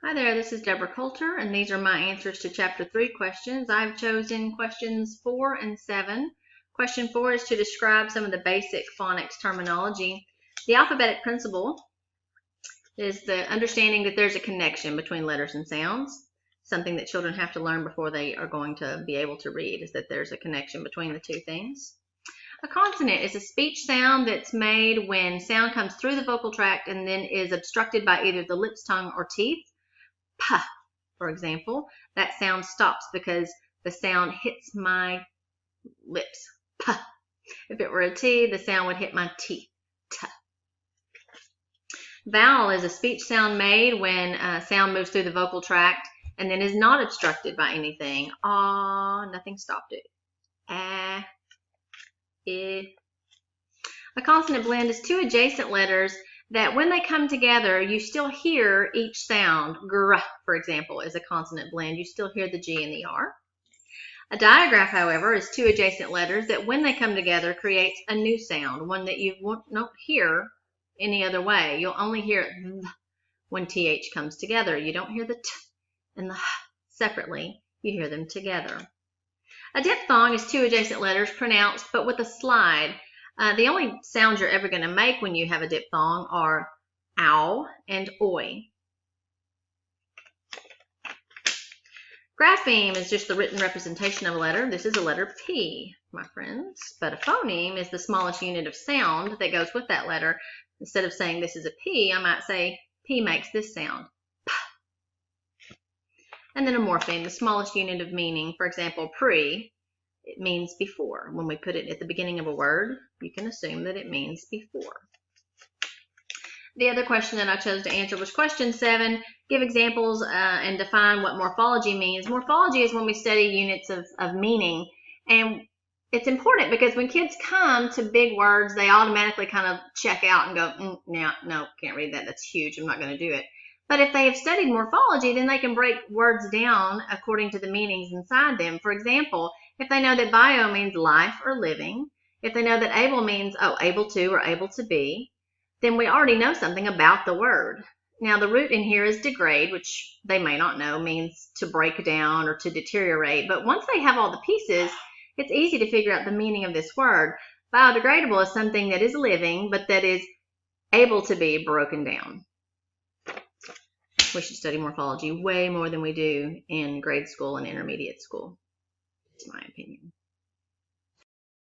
Hi there, this is Deborah Coulter, and these are my answers to Chapter 3 questions. I've chosen questions 4 and 7. Question 4 is to describe some of the basic phonics terminology. The alphabetic principle is the understanding that there's a connection between letters and sounds. Something that children have to learn before they are going to be able to read is that there's a connection between the two things. A consonant is a speech sound that's made when sound comes through the vocal tract and then is obstructed by either the lips, tongue, or teeth. P, for example, that sound stops because the sound hits my lips. P. If it were a T, the sound would hit my teeth. T. Vowel is a speech sound made when sound moves through the vocal tract and then is not obstructed by anything. Ah, nothing stopped it. Ah, I. A consonant blend is two adjacent letters that when they come together, you still hear each sound. Gr, for example, is a consonant blend. You still hear the G and the R. A digraph, however, is two adjacent letters that when they come together creates a new sound, one that you won't hear any other way. You'll only hear th when TH comes together. You don't hear the T and the H separately. You hear them together. A diphthong is two adjacent letters pronounced but with a slide. The only sounds you're ever going to make when you have a diphthong are ow and oi. Grapheme is just the written representation of a letter. This is a letter P, my friends. But a phoneme is the smallest unit of sound that goes with that letter. Instead of saying this is a P, I might say P makes this sound. P. And then a morpheme, the smallest unit of meaning. For example, pre. It means before. When we put it at the beginning of a word, you can assume that it means before. The other question that I chose to answer was question 7. Give examples and define what morphology means. Morphology is when we study units of meaning. And it's important because when kids come to big words, they automatically kind of check out and go, no, can't read that. That's huge. I'm not going to do it. But if they have studied morphology, then they can break words down according to the meanings inside them. For example, if they know that bio means life or living, if they know that able means, able to or able to be, then we already know something about the word. Now, the root in here is degrade, which they may not know means to break down or to deteriorate. But once they have all the pieces, it's easy to figure out the meaning of this word. Biodegradable is something that is living, but that is able to be broken down. We should study morphology way more than we do in grade school and intermediate school. It's my opinion.